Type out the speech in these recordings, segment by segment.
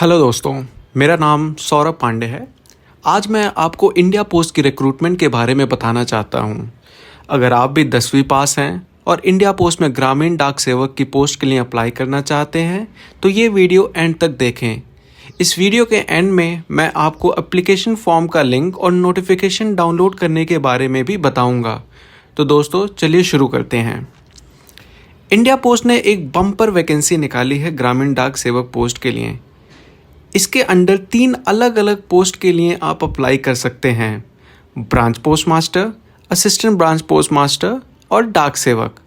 Hello दोस्तों, मेरा नाम सौरभ पांडे है। आज मैं आपको इंडिया पोस्ट की रिक्रूटमेंट के बारे में बताना चाहता हूं। अगर आप भी 10वीं पास हैं और इंडिया पोस्ट में ग्रामीण डाक सेवक की पोस्ट के लिए अप्लाई करना चाहते हैं तो ये वीडियो एंड तक देखें। इस वीडियो के एंड में मैं आपको एप्लीकेशन फॉर्म का लिंक और नोटिफिकेशन डाउनलोड करने के बारे में भी बताऊंगा। तो दोस्तों चलिए शुरू करते हैं। इंडिया पोस्ट ने एक बम्पर वैकेंसी निकाली है ग्रामीण डाक सेवक पोस्ट के लिए। इसके अंडर 3 अलग अलग पोस्ट के लिए आप अप्लाई कर सकते हैं: branch post master, assistant branch post master और डाक सेवक।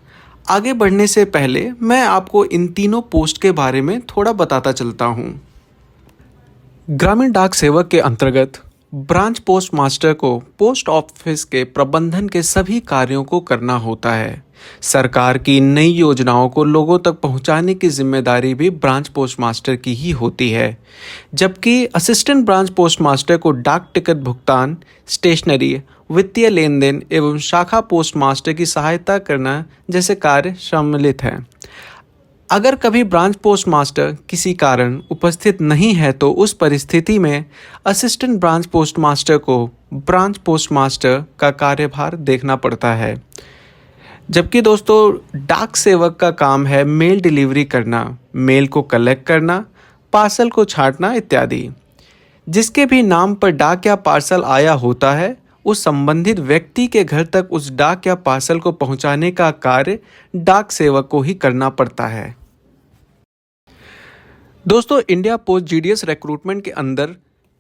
आगे बढ़ने से पहले मैं आपको इन तीनों पोस्ट के बारे में थोड़ा बताता चलता हूँ। ग्रामीण डाक सेवक के अंतर्गत ब्रांच पोस्ट मास्टर को पोस्ट ऑफिस के प्रबंधन के सभी कार्यों को करना होता है। सरकार की नई योजनाओं को लोगों तक पहुंचाने की जिम्मेदारी भी ब्रांच पोस्ट मास्टर की ही होती है, जबकि असिस्टेंट ब्रांच पोस्ट मास्टर को डाक टिकट भुगतान, स्टेशनरी, वित्तीय लेन देन एवं शाखा पोस्ट मास्टर की सहायता करना जैसे कार्य सम्मिलित हैं। अगर कभी ब्रांच पोस्ट मास्टर किसी कारण उपस्थित नहीं है तो उस परिस्थिति में असिस्टेंट ब्रांच पोस्ट मास्टर को ब्रांच पोस्ट मास्टर का कार्यभार देखना पड़ता है। जबकि दोस्तों डाक सेवक का काम है मेल डिलीवरी करना, मेल को कलेक्ट करना, पार्सल को छांटना इत्यादि। जिसके भी नाम पर डाक या पार्सल आया होता है उस संबंधित व्यक्ति के घर तक उस डाक या पार्सल को पहुंचाने का कार्य डाक सेवक को ही करना पड़ता है। दोस्तों इंडिया पोस्ट जीडीएस रिक्रूटमेंट के अंदर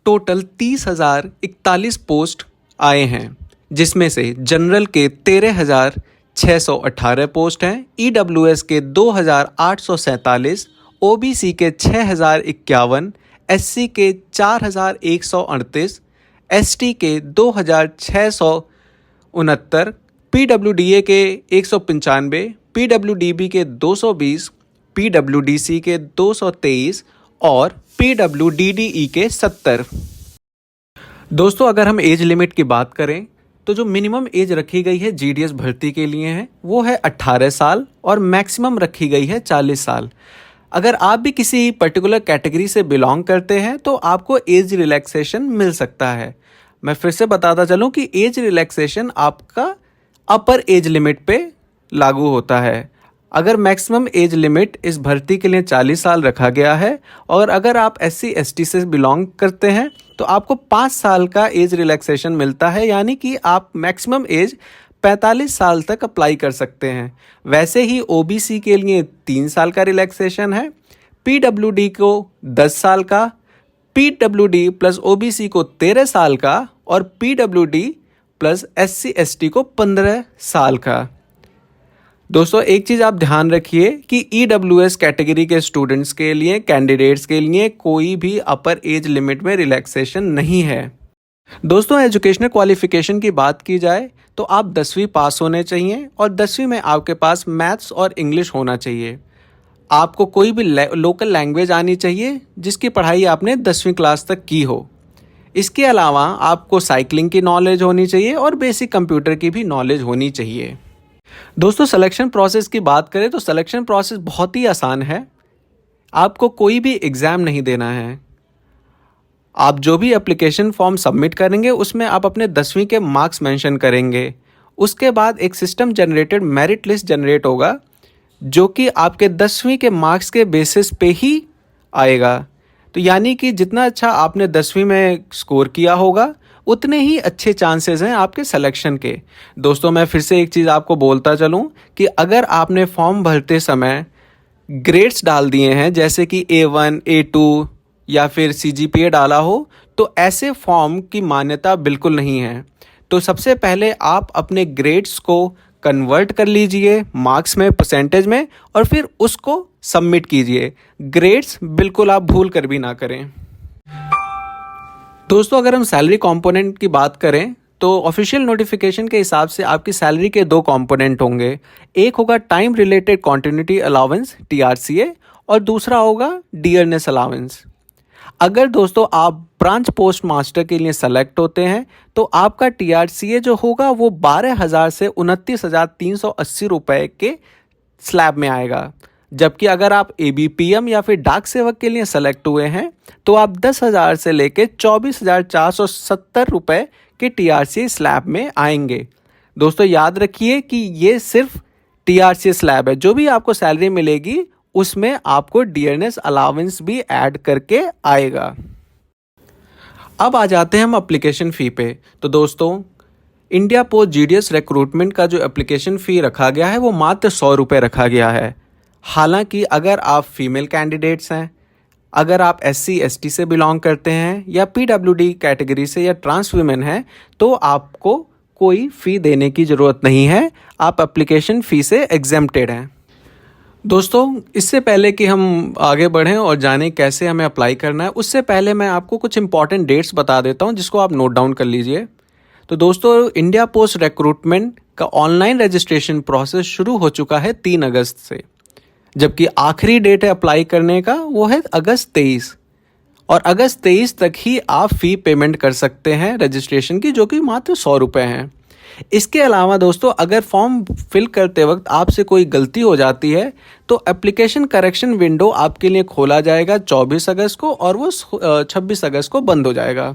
टोटल 30,041 पोस्ट आए हैं, जिसमें से जनरल के 13,618 पोस्ट हैं, ईडब्ल्यूएस के 2,847, ओबीसी के 6,051, एससी के 4,138, एसटी के 2,669, पीडब्ल्यूडीए के 195, पीडब्ल्यूडीबी के 220, पीडब्ल्यूडीसी के 223 और पीडब्ल्यूडीडीई के 70। दोस्तों अगर हम एज लिमिट की बात करें तो जो मिनिमम एज रखी गई है जीडीएस भर्ती के लिए है वो है 18 साल और मैक्सिमम रखी गई है 40 साल। अगर आप भी किसी पर्टिकुलर कैटेगरी से बिलोंग करते हैं तो आपको एज रिलैक्सेशन मिल सकता है। मैं फिर से बताता चलूं कि एज रिलैक्सेशन आपका अपर एज लिमिट पे लागू होता है। अगर मैक्सिमम एज लिमिट इस भर्ती के लिए 40 साल रखा गया है और अगर आप एससी एसटी से बिलोंग करते हैं तो आपको 5 साल का एज रिलैक्सेशन मिलता है, यानी कि आप मैक्सिमम एज 45 साल तक अप्लाई कर सकते हैं। वैसे ही ओबीसी के लिए 3 साल का रिलैक्सेशन है, पीडब्ल्यूडी को 10 साल का, पीडब्ल्यूडी प्लस ओबीसी को 13 साल का और पीडब्ल्यूडी प्लस एससी एसटी को 15 साल का। दोस्तों एक चीज़ आप ध्यान रखिए कि ईडब्ल्यूएस कैटेगरी के स्टूडेंट्स के लिए, कैंडिडेट्स के लिए कोई भी अपर एज लिमिट में रिलैक्सेशन नहीं है। दोस्तों एजुकेशनल क्वालिफिकेशन की बात की जाए तो आप 10वीं पास होने चाहिए और 10वीं में आपके पास मैथ्स और इंग्लिश होना चाहिए। आपको कोई भी लोकल लैंग्वेज आनी चाहिए जिसकी पढ़ाई आपने 10वीं क्लास तक की हो। इसके अलावा आपको साइकिलिंग की नॉलेज होनी चाहिए और बेसिक कंप्यूटर की भी नॉलेज होनी चाहिए। दोस्तों सिलेक्शन प्रोसेस की बात करें तो सिलेक्शन प्रोसेस बहुत ही आसान है। आपको कोई भी एग्ज़ाम नहीं देना है। आप जो भी एप्लीकेशन फॉर्म सबमिट करेंगे उसमें आप अपने 10वीं के मार्क्स मेंशन करेंगे। उसके बाद एक system generated merit list generate होगा जो कि आपके 10वीं के मार्क्स के बेसिस पे ही आएगा। तो यानी कि जितना अच्छा आपने 10वीं में स्कोर किया होगा उतने ही अच्छे चांसेस हैं आपके सिलेक्शन के। दोस्तों मैं फिर से एक चीज़ आपको बोलता चलूं कि अगर आपने फॉर्म भरते समय ग्रेड्स डाल दिए हैं जैसे कि A1, A2 या फिर CGPA डाला हो तो ऐसे फॉर्म की मान्यता बिल्कुल नहीं है। तो सबसे पहले आप अपने ग्रेड्स को कन्वर्ट कर लीजिए मार्क्स में, परसेंटेज में, और फिर उसको सबमिट कीजिए। ग्रेड्स बिल्कुल आप भूल कर भी ना करें। दोस्तों अगर हम सैलरी कंपोनेंट की बात करें तो ऑफिशियल नोटिफिकेशन के हिसाब से आपकी सैलरी के 2 कंपोनेंट होंगे। एक होगा time related continuity allowance TRCA और दूसरा होगा डियरनेस अलाउंस। अगर दोस्तों आप ब्रांच पोस्ट मास्टर के लिए सेलेक्ट होते हैं तो आपका TRCA जो होगा वो 12,000 से 29,380 रुपये के स्लैब में आएगा, जबकि अगर आप एबीपीएम या फिर डाक सेवक के लिए सेलेक्ट हुए हैं तो आप 10,000 से लेकर 24,470 रुपए के टीआरसी स्लैब में आएंगे। दोस्तों याद रखिए कि ये सिर्फ टीआरसी स्लैब है, जो भी आपको सैलरी मिलेगी उसमें आपको डीएनएस अलाउंस भी ऐड करके आएगा। अब आ जाते हैं हम एप्लीकेशन फ़ी पे। तो दोस्तों इंडिया पोस्ट जीडीएस रिक्रूटमेंट का जो एप्लीकेशन फ़ी रखा गया है वो मात्र 100 रुपये रखा गया है। हालांकि अगर आप फीमेल कैंडिडेट्स हैं, अगर आप SC ST से बिलोंग करते हैं या PWD कैटेगरी से या ट्रांस वीमेन हैं तो आपको कोई फ़ी देने की ज़रूरत नहीं है, आप एप्लीकेशन फ़ी से एग्जेम्प्टेड हैं। दोस्तों इससे पहले कि हम आगे बढ़ें और जानें कैसे हमें अप्लाई करना है, उससे पहले मैं आपको कुछ इंपॉर्टेंट डेट्स बता देता हूं जिसको आप नोट डाउन कर लीजिए। तो दोस्तों इंडिया पोस्ट रिक्रूटमेंट का ऑनलाइन रजिस्ट्रेशन प्रोसेस शुरू हो चुका है 3 अगस्त से, जबकि आखिरी डेट है अप्लाई करने का वो है अगस्त 23, और अगस्त 23 तक ही आप फ़ी पेमेंट कर सकते हैं रजिस्ट्रेशन की, जो कि मात्र 100 रुपये हैं। इसके अलावा दोस्तों अगर फॉर्म फिल करते वक्त आपसे कोई गलती हो जाती है तो एप्लीकेशन करेक्शन विंडो आपके लिए खोला जाएगा 24 अगस्त को और वो 26 अगस्त को बंद हो जाएगा।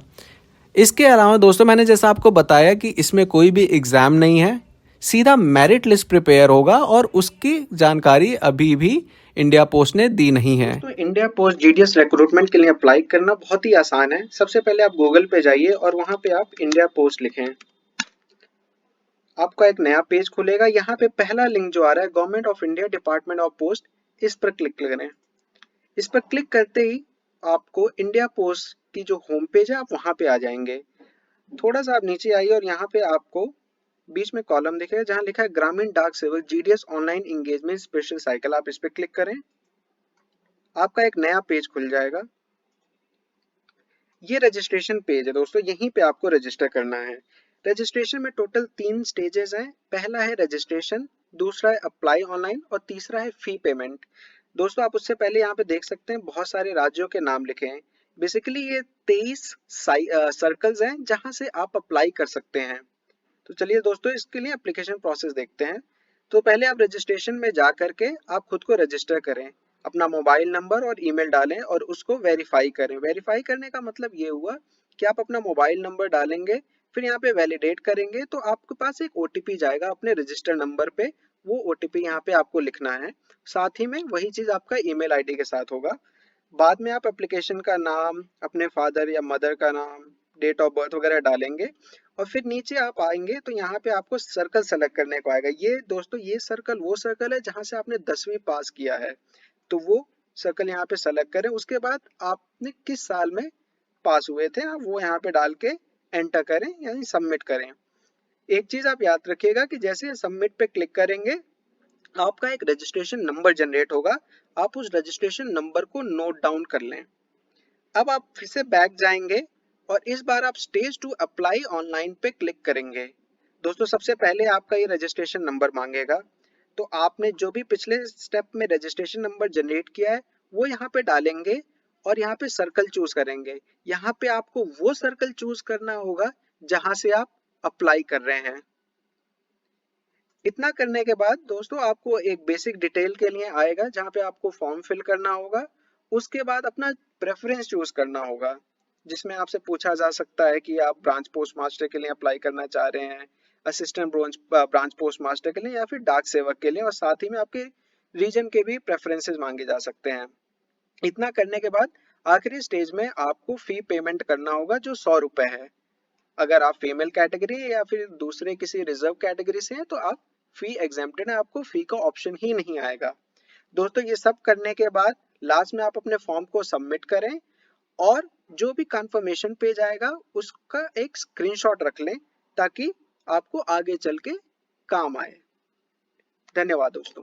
इसके अलावा दोस्तों मैंने जैसा आपको बताया कि इसमें कोई भी एग्ज़ाम नहीं है, सीधा मेरिट लिस्ट प्रिपेयर होगा और उसकी जानकारी अभी भी इंडिया पोस्ट ने दी नहीं है। तो इंडिया पोस्ट जीडीएस रिक्रूटमेंट के लिए अप्लाई करना बहुत ही आसान है। सबसे पहले आप गूगल पे जाइए और वहां पे आप इंडिया पोस्ट लिखें। आपका एक नया पेज खुलेगा। यहाँ पे पहला लिंक जो आ रहा है government of India department of post, इस पर क्लिक करें। इस पर क्लिक करते ही आपको इंडिया पोस्ट की जो होम पेज है आप वहां पे आ जाएंगे। थोड़ा सा आप नीचे आइए और यहाँ पे आपको बीच में कॉलम दिखेगा जहाँ लिखा है ग्रामीण डाक सेवक GDS online engagement special cycle. आप इस पर क्लिक करें, आपका एक नया पेज खुल जाएगा। ये रजिस्ट्रेशन पेज है दोस्तों, यहीं पे आपको रजिस्टर करना है। रजिस्ट्रेशन में टोटल 3 स्टेजेस हैं। पहला है रजिस्ट्रेशन, दूसरा है अप्लाई ऑनलाइन और तीसरा है फी पेमेंट। दोस्तों आप उससे पहले यहाँ पे देख सकते हैं बहुत सारे राज्यों के नाम लिखे हैं। बेसिकली ये 23 सर्कल्स हैं जहाँ से आप अप्लाई कर सकते हैं। तो चलिए दोस्तों इसके लिए एप्लीकेशन प्रोसेस देखते हैं। तो पहले आप रजिस्ट्रेशन में जा करके आप खुद को रजिस्टर करें, अपना मोबाइल नंबर और ईमेल डालें और उसको वेरीफाई करें। वेरीफाई करने का मतलब ये हुआ कि आप अपना मोबाइल नंबर डालेंगे, फिर यहाँ पे वैलिडेट करेंगे तो आपके पास एक OTP जाएगा अपने रजिस्टर नंबर पे। वो OTP यहाँ पे आपको लिखना है, साथ ही में वही चीज़ आपका ईमेल आईडी के साथ होगा। बाद में आप एप्लीकेशन का नाम, अपने फादर या मदर का नाम, डेट ऑफ बर्थ वगैरह डालेंगे और फिर नीचे आप आएंगे तो यहाँ पे आपको सर्कल सेलेक्ट करने को आएगा। ये दोस्तों ये सर्कल वो सर्कल है जहाँ से आपने 10वीं पास किया है, तो वो सर्कल यहाँ पे सेलेक्ट करें। उसके बाद आपने किस साल में पास हुए थे आप वो यहाँ पे डाल के एंटर करें यानी सबमिट करें। एक चीज आप याद रखिएगा कि जैसे सबमिट पे क्लिक करेंगे आपका एक रजिस्ट्रेशन नंबर जनरेट होगा। आप उस रजिस्ट्रेशन नंबर को नोट डाउन कर लें। अब आप फिर से बैक जाएंगे और इस बार आप स्टेज 2 अप्लाई ऑनलाइन पे क्लिक करेंगे। दोस्तों सबसे पहले आपका ये रजिस्ट्रेशन नंबर मांगेगा, तो आपने जो भी पिछले स्टेप में रजिस्ट्रेशन नंबर जनरेट किया है वो यहाँ पे डालेंगे और यहाँ पे सर्कल चूज करेंगे। यहाँ पे आपको वो सर्कल चूज करना होगा जहाँ से आप अप्लाई कर रहे हैं। इतना करने के बाद दोस्तों आपको एक बेसिक डिटेल के लिए आएगा जहाँ पे आपको फॉर्म फिल करना होगा। उसके बाद अपना प्रेफरेंस चूज करना होगा, जिसमें आपसे पूछा जा सकता है कि आप ब्रांच पोस्ट मास्टर के लिए अप्लाई करना चाह रहे हैं, असिस्टेंट ब्रांच पोस्ट मास्टर के लिए या फिर डाक सेवक के लिए, और साथ ही में आपके रीजन के भी प्रेफरेंसेस मांगे जा सकते हैं। इतना करने के बाद आखिरी स्टेज में आपको फी पेमेंट करना होगा जो 100 रुपए है। अगर आप फीमेल कैटेगरी या फिर दूसरे किसी रिजर्व कैटेगरी से हैं तो आप फी एग्जेम्प्टेड है, आपको फी का ऑप्शन ही नहीं आएगा। दोस्तों ये सब करने के बाद लास्ट में आप अपने फॉर्म को सबमिट करें और जो भी कंफर्मेशन पेज आएगा उसका एक स्क्रीनशॉट रख लें ताकि आपको आगे चल के काम आए। धन्यवाद दोस्तों।